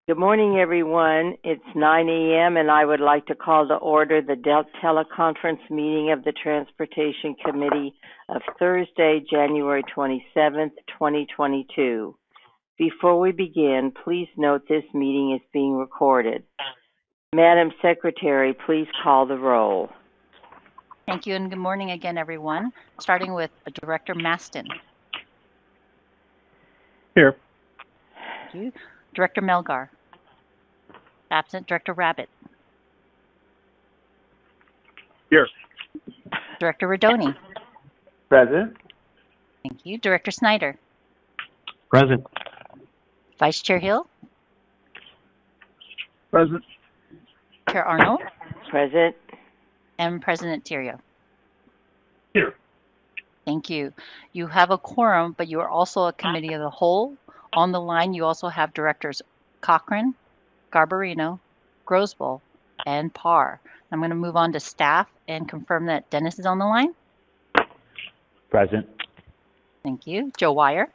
Good morning, everyone. It's 9 a.m. and I would like to call to order the teleconference meeting of the Transportation Committee of Thursday, January 27th, 2022. Before we begin, please note this meeting is being recorded. Madam Secretary, please call the roll. Thank you, and good morning again, everyone. Starting with Director Maston. Here. Thank you. Director Melgar. Absent. Director Rabbit. Here. Director Rodoni. Present. Thank you. Director Snyder. Present. Vice Chair Hill. Present. Chair Arnold. Present. And President Thierio. Here. Thank you. You have a quorum, but you are also a committee of the whole. On the line, you also have Directors Cochran, Garbarino, Grosboll, and Parr. I'm going to move on to staff and confirm that Dennis is on the line. Present. Thank you. Joe Wire.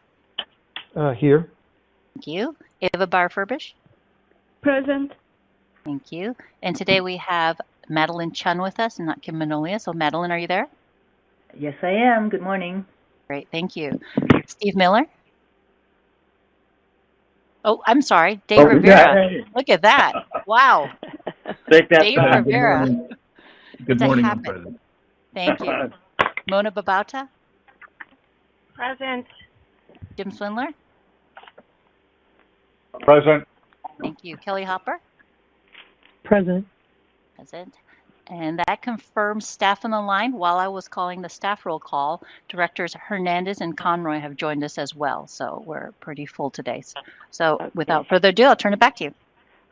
Here. Thank you. Eva Barfurbish. Present. Thank you. And today we have Madeline Chun with us and not Kim Manolia. So Madeline, are you there? Yes, I am. Good morning. Great. Thank you. Steve Miller. Oh, I'm sorry. Dave Rivera. Look at that. Wow. Take that Dave time. Rivera. Good morning, Madam President. Thank you. Mona Babauta. Present. Jim Swindler. Present. Thank you. Kelly Hopper. Present. Present. And that confirms staff on the line. While I was calling the staff roll call, Directors Hernandez and Conroy have joined us as well. So we're pretty full today. So without further ado, I'll turn it back to you.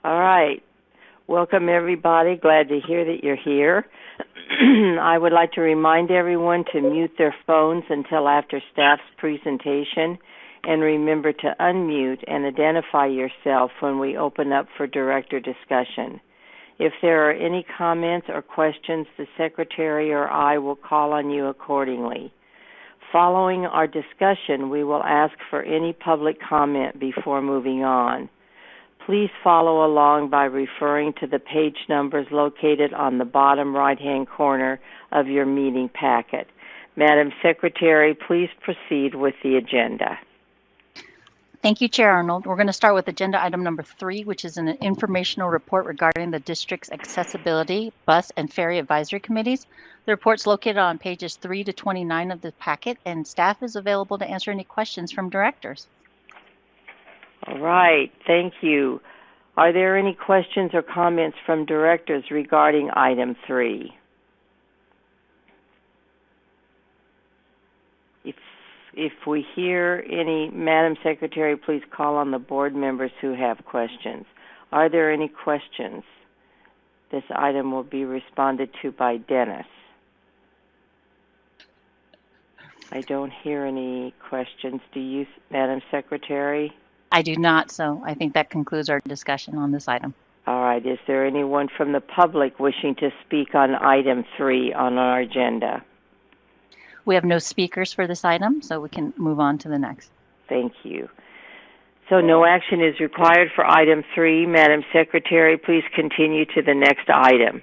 All right. Welcome, everybody. Glad to hear that you're here. I would like to remind everyone to mute their phones until after staff's presentation, and remember to unmute and identify yourself when we open up for director discussion. If there are any comments or questions, the Secretary or I will call on you accordingly. Following our discussion, we will ask for any public comment before moving on. Please follow along by referring to the page numbers located on the bottom right-hand corner of your meeting packet. Madam Secretary, please proceed with the agenda. Thank you, Chair Arnold. We're going to start with agenda item number 3, which is an informational report regarding the district's accessibility, bus, and ferry advisory committees. The report's located on pages 3 to 29 of the packet, and staff is available to answer any questions from directors. All right, thank you. Are there any questions or comments from directors regarding item 3? If we hear any, Madam Secretary, please call on the board members who have questions. Are there any questions? This item will be responded to by Dennis. I don't hear any questions. Do you, Madam Secretary? I do not, so I think that concludes our discussion on this item. All right. Is there anyone from the public wishing to speak on item 3 on our agenda? We have no speakers for this item, so we can move on to the next. Thank you. So no action is required for item 3. Madam Secretary, please continue to the next item.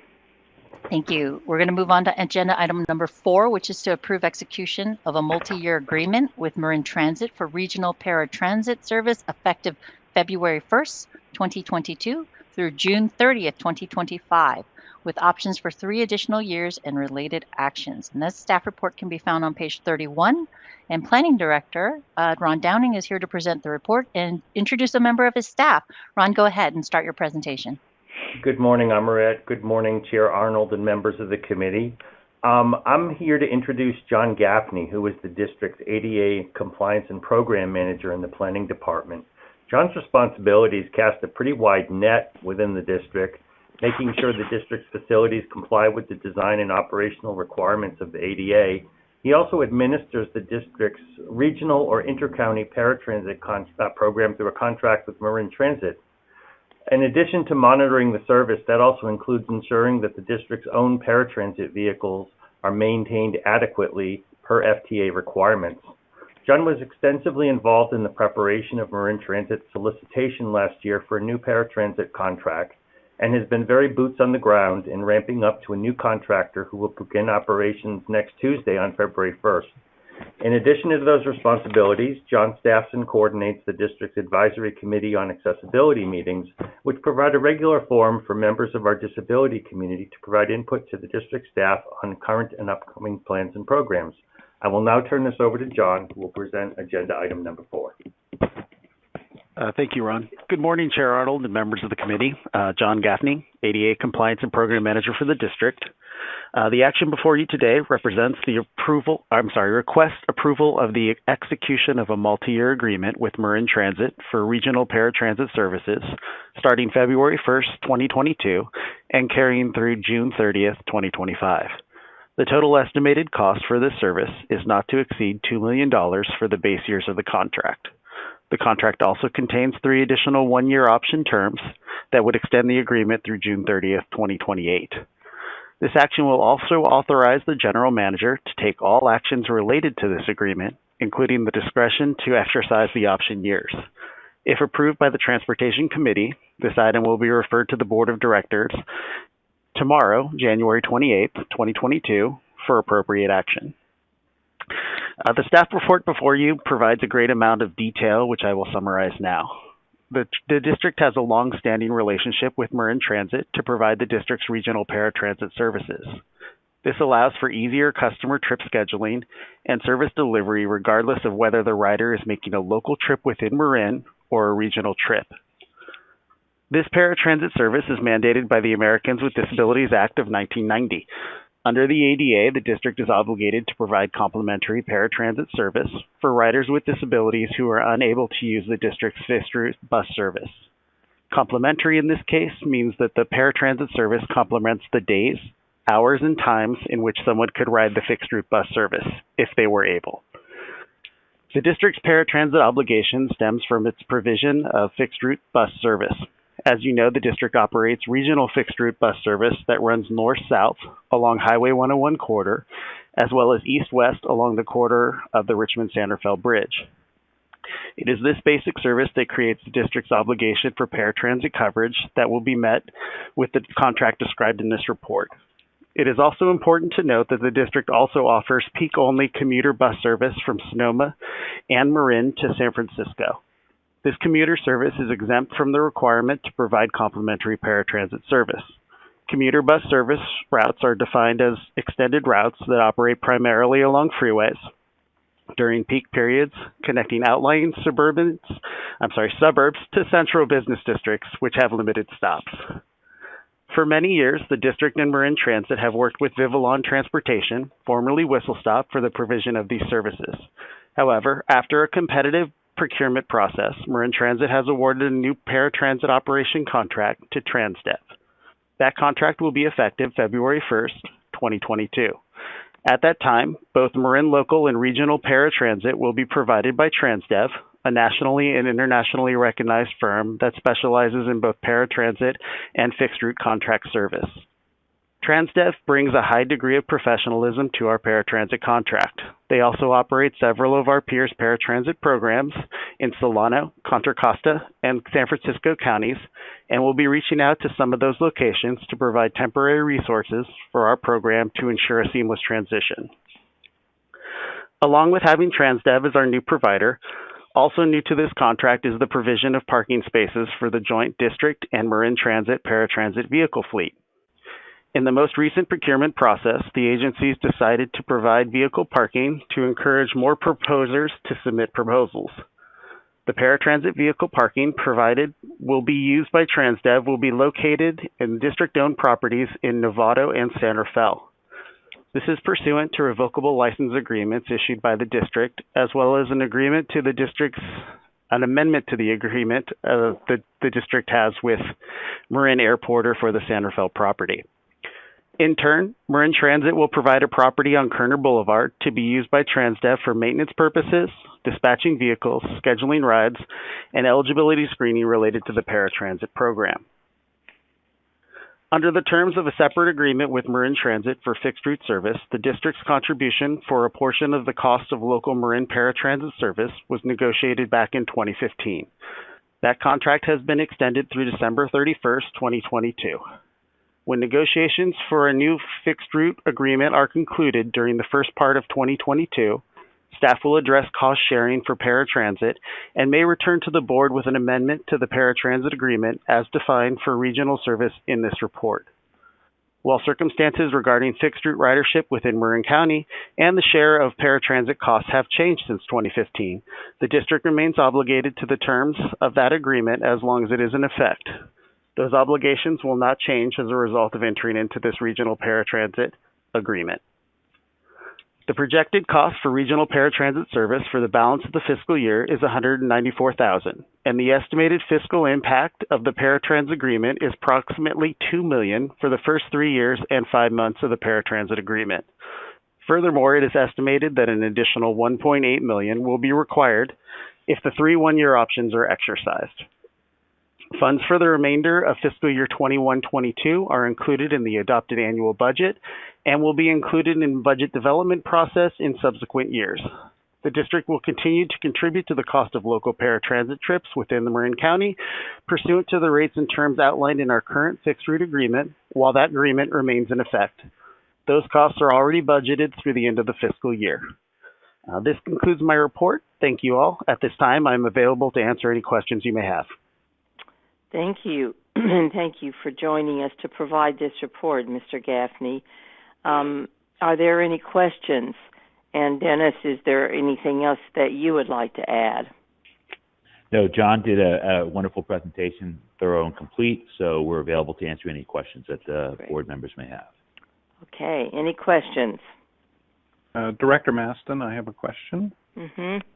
Thank you. We're going to move on to agenda item number 4, which is to approve execution of a multi-year agreement with Marin Transit for regional paratransit service effective February 1st, 2022 through June 30th, 2025, with options for 3 additional years and related actions. And this staff report can be found on page 31. And Planning Director Ron Downing is here to present the report and introduce a member of his staff. Ron, go ahead and start your presentation. Good morning, Amaret. Good morning, Chair Arnold and members of the committee. I'm here to introduce John Gaffney, who is the district's ADA Compliance and Program Manager in the Planning Department. John's responsibilities cast a pretty wide net within the district, making sure the district's facilities comply with the design and operational requirements of the ADA. He also administers the district's regional or inter-county paratransit program through a contract with Marin Transit. In addition to monitoring the service, that also includes ensuring that the district's own paratransit vehicles are maintained adequately per FTA requirements. John was extensively involved in the preparation of Marin Transit's solicitation last year for a new paratransit contract and has been very boots on the ground in ramping up to a new contractor who will begin operations next Tuesday on February 1st. In addition to those responsibilities, John staffs and coordinates the district's advisory committee on accessibility meetings, which provide a regular forum for members of our disability community to provide input to the district staff on current and upcoming plans and programs. I will now turn this over to John, who will present agenda item number 4. Thank you, Ron. Good morning, Chair Arnold and members of the committee. John Gaffney, ADA Compliance and Program Manager for the district. The action before you today represents the request approval of the execution of a multi-year agreement with Marin Transit for regional paratransit services starting February 1st, 2022 and carrying through June 30th, 2025. The total estimated cost for this service is not to exceed $2 million for the base years of the contract. The contract also contains 3 additional 1-year option terms that would extend the agreement through June 30th, 2028. This action will also authorize the General Manager to take all actions related to this agreement, including the discretion to exercise the option years. If approved by the Transportation Committee, this item will be referred to the Board of Directors tomorrow, January 28th, 2022, for appropriate action. The staff report before you provides a great amount of detail, which I will summarize now. The district has a long-standing relationship with Marin Transit to provide the district's regional paratransit services. This allows for easier customer trip scheduling and service delivery regardless of whether the rider is making a local trip within Marin or a regional trip. This paratransit service is mandated by the Americans with Disabilities Act of 1990. Under the ADA, the district is obligated to provide complimentary paratransit service for riders with disabilities who are unable to use the district's fixed-route bus service. Complimentary in this case means that the paratransit service complements the days, hours, and times in which someone could ride the fixed-route bus service, if they were able. The district's paratransit obligation stems from its provision of fixed-route bus service. As you know, the district operates regional fixed-route bus service that runs north-south along Highway 101 corridor, as well as east-west along the corridor of the Richmond-Sanderfeld Bridge. It is this basic service that creates the district's obligation for paratransit coverage that will be met with the contract described in this report. It is also important to note that the district also offers peak-only commuter bus service from Sonoma and Marin to San Francisco. This commuter service is exempt from the requirement to provide complimentary paratransit service. Commuter bus service routes are defined as extended routes that operate primarily along freeways during peak periods, connecting outlying suburbs to central business districts, which have limited stops. For many years, the district and Marin Transit have worked with Vivalon Transportation, formerly Whistle Stop, for the provision of these services. However, after a competitive procurement process, Marin Transit has awarded a new paratransit operation contract to Transdev. That contract will be effective February 1st, 2022. At that time, both Marin local and regional paratransit will be provided by Transdev, a nationally and internationally recognized firm that specializes in both paratransit and fixed-route contract service. Transdev brings a high degree of professionalism to our paratransit contract. They also operate several of our peers' paratransit programs in Solano, Contra Costa, and San Francisco counties, and will be reaching out to some of those locations to provide temporary resources for our program to ensure a seamless transition. Along with having Transdev as our new provider, also new to this contract is the provision of parking spaces for the joint district and Marin Transit paratransit vehicle fleet. In the most recent procurement process, the agencies decided to provide vehicle parking to encourage more proposers to submit proposals. The paratransit vehicle parking provided will be used by Transdev will be located in district-owned properties in Novato and Santa Fe. This is pursuant to revocable license agreements issued by the district, as well as an amendment to the agreement the district has with Marin Airporter for the Santa Fe property. In turn, Marin Transit will provide a property on Kerner Boulevard to be used by Transdev for maintenance purposes, dispatching vehicles, scheduling rides, and eligibility screening related to the paratransit program. Under the terms of a separate agreement with Marin Transit for fixed route service, the district's contribution for a portion of the cost of local Marin paratransit service was negotiated back in 2015. That contract has been extended through December 31st, 2022. When negotiations for a new fixed route agreement are concluded during the first part of 2022, staff will address cost sharing for paratransit and may return to the board with an amendment to the paratransit agreement as defined for regional service in this report. While circumstances regarding fixed route ridership within Marin County and the share of paratransit costs have changed since 2015, the district remains obligated to the terms of that agreement as long as it is in effect. Those obligations will not change as a result of entering into this regional paratransit agreement. The projected cost for regional paratransit service for the balance of the fiscal year is $194,000, and the estimated fiscal impact of the paratransit agreement is approximately $2 million for the first 3 years and 5 months of the paratransit agreement. Furthermore, it is estimated that an additional $1.8 million will be required if the 3 one-year options are exercised. Funds for the remainder of fiscal year 21-22 are included in the adopted annual budget and will be included in the budget development process in subsequent years. The district will continue to contribute to the cost of local paratransit trips within the Marin County pursuant to the rates and terms outlined in our current fixed route agreement while that agreement remains in effect. Those costs are already budgeted through the end of the fiscal year. This concludes my report. Thank you all. At this time, I'm available to answer any questions you may have. Thank you, and thank you for joining us to provide this report, Mr. Gaffney. Are there any questions? And Dennis, is there anything else that you would like to add? No, John did a wonderful presentation, thorough and complete, so we're available to answer any questions that the board members may have. Okay, any questions? Director Maston, I have a question. Mm-hmm.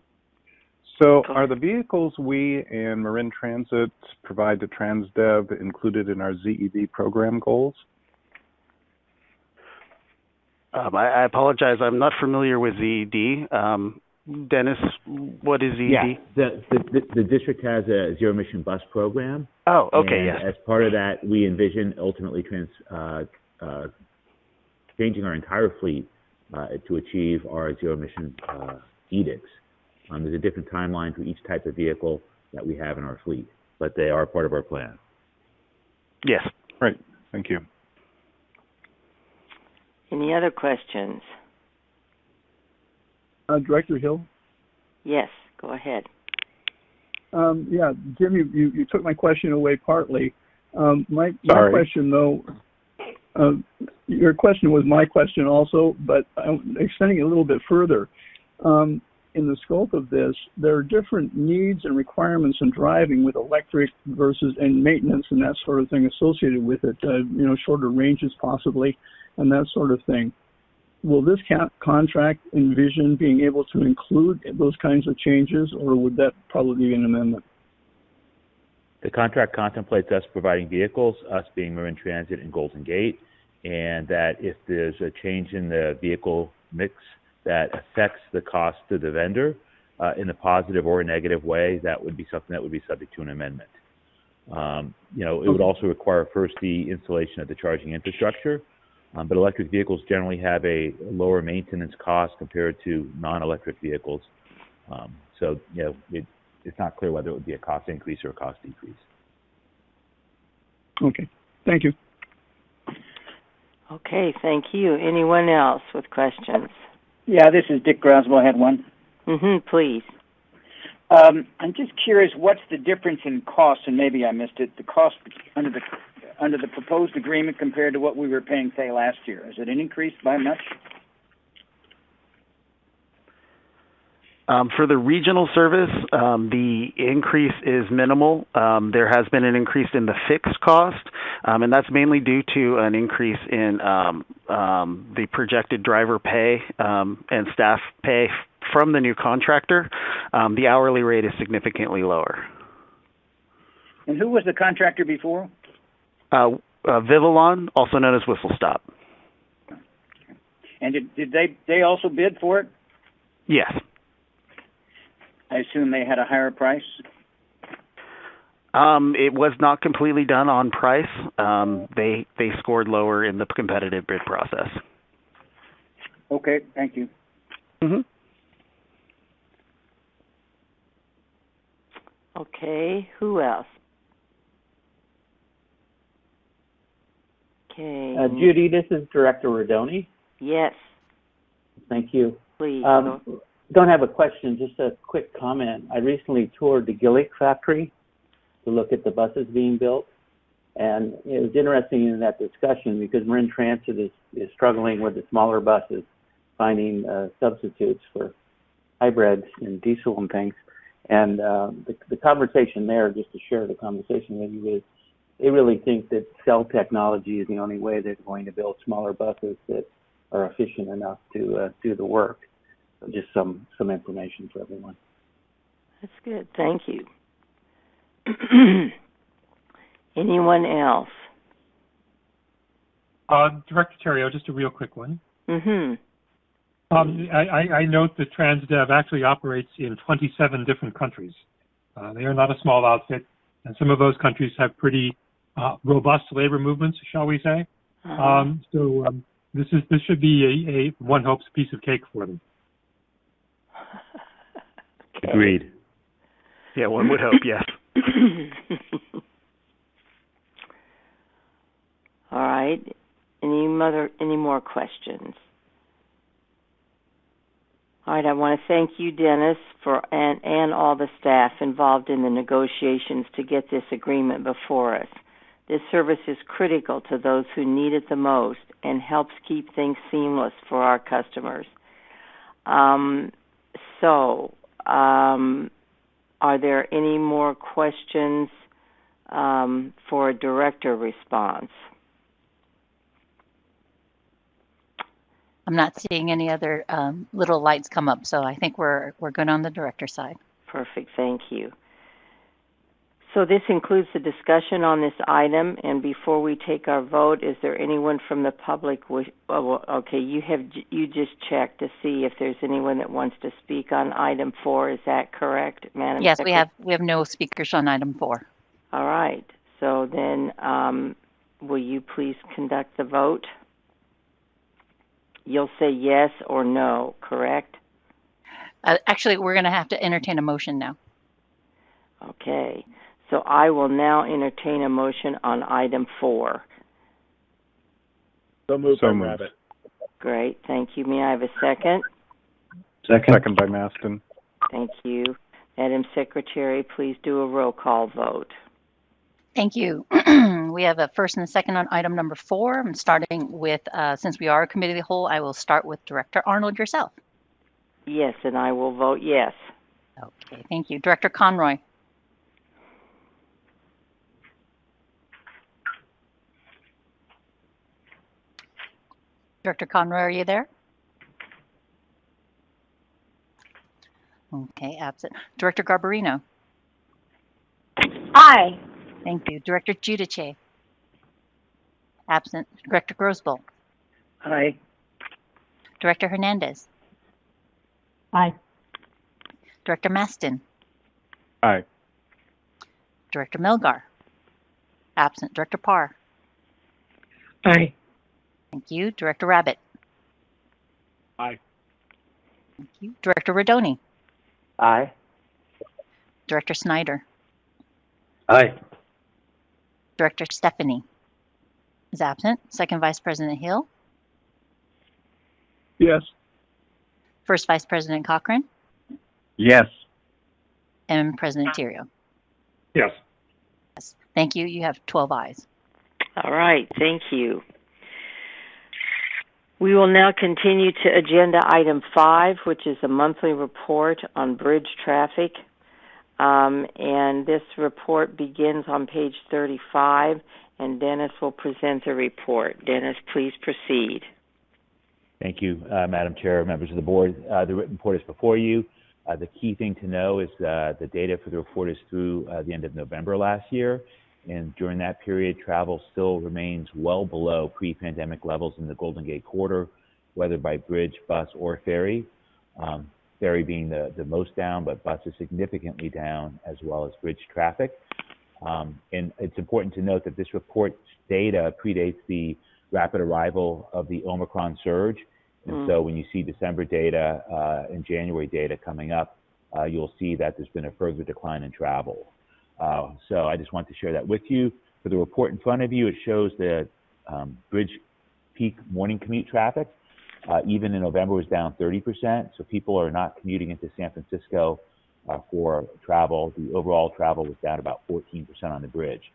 So are the vehicles we and Marin Transit provide to TransDev included in our ZED program goals? I apologize. I'm not familiar with ZED. Dennis, what is ZED? Yeah, the district has a zero-emission bus program. Oh, okay, yes. As part of that, we envision ultimately changing our entire fleet to achieve our zero-emission edicts. There's a different timeline for each type of vehicle that we have in our fleet, but they are part of our plan. Yes. Right. Thank you. Any other questions? Director Hill? Yes, go ahead. Yeah, Jim, you took my question away partly. My question, though, your question was my question also, but I'm extending it a little bit further. In the scope of this, there are different needs and requirements in driving with electric versus and maintenance and that sort of thing associated with it, shorter ranges possibly and that sort of thing. Will this contract envision being able to include those kinds of changes, or would that probably be an amendment? The contract contemplates us providing vehicles, us being Marin Transit and Golden Gate, and that if there's a change in the vehicle mix that affects the cost to the vendor in a positive or a negative way, that would be something that would be subject to an amendment. It would also require first the installation of the charging infrastructure, but electric vehicles generally have a lower maintenance cost compared to non-electric vehicles. It's not clear whether it would be a cost increase or a cost decrease. Okay, thank you. Okay, thank you. Anyone else with questions? Yeah, this is Dick Graswell. I had one. Mm-hmm, please. I'm just curious, what's the difference in cost, and maybe I missed it, the cost under the proposed agreement compared to what we were paying, say, last year? Is it an increase by much? For the regional service, the increase is minimal. There has been an increase in the fixed cost, and that's mainly due to an increase in the projected driver pay and staff pay from the new contractor. The hourly rate is significantly lower. And who was the contractor before? Vivalon, also known as Whistle Stop. And did they also bid for it? Yes. I assume they had a higher price? It was not completely done on price. They scored lower in the competitive bid process. Okay, thank you. Mm-hmm. Okay, who else? Okay. Judy, this is Director Rodoni. Yes. Thank you. Please. Don't have a question, just a quick comment. I recently toured the Gillick factory to look at the buses being built, and it was interesting in that discussion because Marin Transit is struggling with the smaller buses, finding substitutes for hybrids and diesel and things. And the conversation there, just to share the conversation with you, is they really think that cell technology is the only way they're going to build smaller buses that are efficient enough to do the work. So just some information for everyone. That's good. Thank you. Anyone else? Director Terrio, just a real quick one. Mm-hmm. I note that TransDev actually operates in 27 different countries. They are not a small outfit, and some of those countries have pretty robust labor movements, shall we say. This should be a one hopes piece of cake for them. Okay. Agreed. Yeah, one would hope, yes. All right. Any more questions? All right, I want to thank you, Dennis, and all the staff involved in the negotiations to get this agreement before us. This service is critical to those who need it the most and helps keep things seamless for our customers. Are there any more questions for a director response? I'm not seeing any other little lights come up, so I think we're good on the director side. Perfect, thank you. So this includes the discussion on this item, and before we take our vote, is there anyone from the public? Okay, you just checked to see if there's anyone that wants to speak on item 4. Is that correct, Madam Yes, Secretary? we have no speakers on item 4. All right. So then, will you please conduct the vote? You'll say yes or no, correct? Actually, we're going to have to entertain a motion now. Okay. So I will now entertain a motion on item 4. So moved. Rabbit. Great. Thank you. May I have a second? Second by Maston. Thank you. Madam Secretary, please do a roll call vote. Thank you. We have a first and a second on item number 4. I'm starting with, since we are a committee of the whole, I will start with Director Arnold yourself. Yes, and I will vote yes. Okay, thank you. Director Conroy. Director Conroy, are you there? Okay, absent. Director Garbarino. Aye. Thank you. Director Giudice. Absent. Director Grosboll. Aye. Director Hernandez. Aye. Director Maston. Aye. Director Melgar. Absent. Director Parr. Aye. Thank you. Director Rabbit. Aye. Thank you. Director Rodoni. Aye. Director Snyder. Aye. Director Stephanie is absent. Second Vice President Hill. Yes. First Vice President Cochran. Yes. And President Terrio. Yes. Yes. Thank you. You have 12 ayes. All right. Thank you. We will now continue to agenda item 5, which is a monthly report on bridge traffic. And this report begins on page 35, and Dennis will present the report. Dennis, please proceed. Thank you, Madam Chair, members of the board. The written report is before you. The key thing to know is the data for the report is through the end of November last year. And during that period, travel still remains well below pre-pandemic levels in the Golden Gate Corridor, whether by bridge, bus, or ferry. Ferry being the most down, but bus is significantly down, as well as bridge traffic. And it's important to note that this report's data predates the rapid arrival of the Omicron surge. And so when you see December data and January data coming up, you'll see that there's been a further decline in travel. So I just want to share that with you. For the report in front of you, it shows the bridge peak morning commute traffic. Even in November was down 30%. So people are not commuting into San Francisco for travel. The overall travel was down about 14% on the bridge.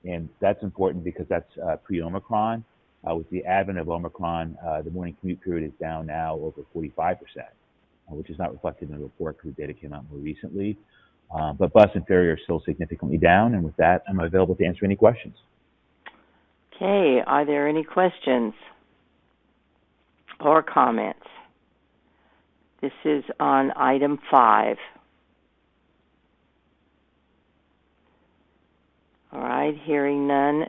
And that's important because that's pre-Omicron. With the advent of Omicron, the morning commute period is down now over 45%, which is not reflected in the report because the data came out more recently. But bus and ferry are still significantly down. And with that, I'm available to answer any questions. Okay, are there any questions or comments? This is on item 5. All right, hearing none.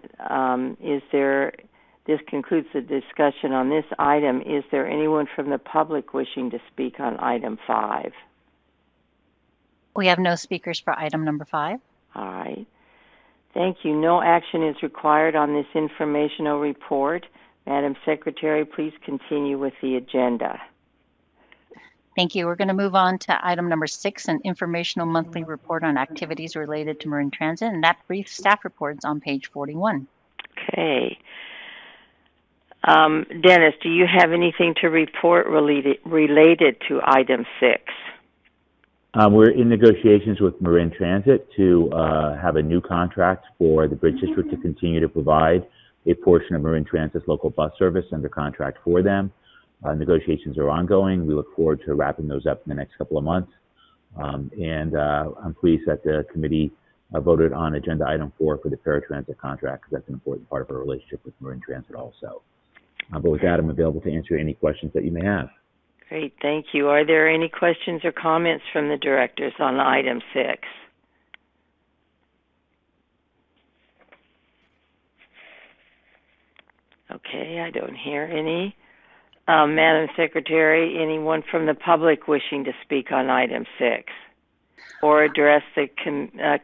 This concludes the discussion on this item. Is there anyone from the public wishing to speak on item 5? We have no speakers for item number 5. All right. Thank you. No action is required on this informational report. Madam Secretary, please continue with the agenda. Thank you. We're going to move on to item number 6, an informational monthly report on activities related to Marin Transit, and that brief staff report is on page 41. Okay. Dennis, do you have anything to report related to item 6? We're in negotiations with Marin Transit to have a new contract for the Bridge District to continue to provide a portion of Marin Transit's local bus service under contract for them. Negotiations are ongoing. We look forward to wrapping those up in the next couple of months. And I'm pleased that the committee voted on agenda item 4 for the Paratransit contract, because that's an important part of our relationship with Marin Transit also. But with that, I'm available to answer any questions that you may have. Great, thank you. Are there any questions or comments from the directors on item 6? Okay, I don't hear any. Madam Secretary, anyone from the public wishing to speak on item 6 or address the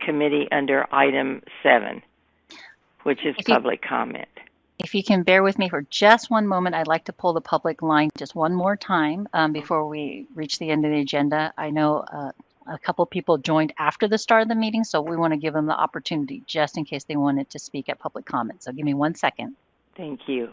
committee under item 7, which is public comment? If you can bear with me for just one moment, I'd like to pull the public line just one more time before we reach the end of the agenda. I know a couple people joined after the start of the meeting, so we want to give them the opportunity just in case they wanted to speak at public comment. So give me 1 second. Thank you.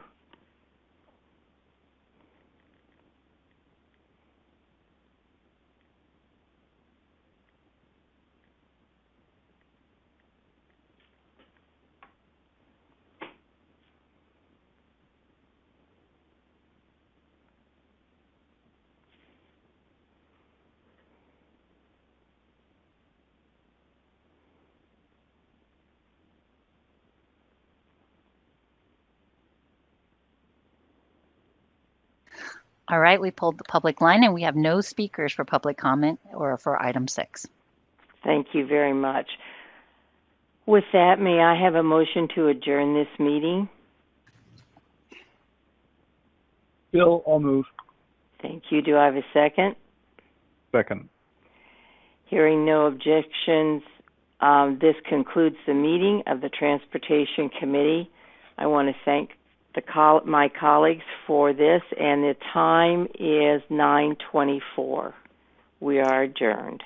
All right, we pulled the public line and we have no speakers for public comment or for item 6. Thank you very much. With that, may I have a motion to adjourn this meeting? Bill, I'll move. Thank you. Do I have a second? Second. Hearing no objections, this concludes the meeting of the Transportation Committee. I want to thank my colleagues for this, and the time is 9:24. We are adjourned.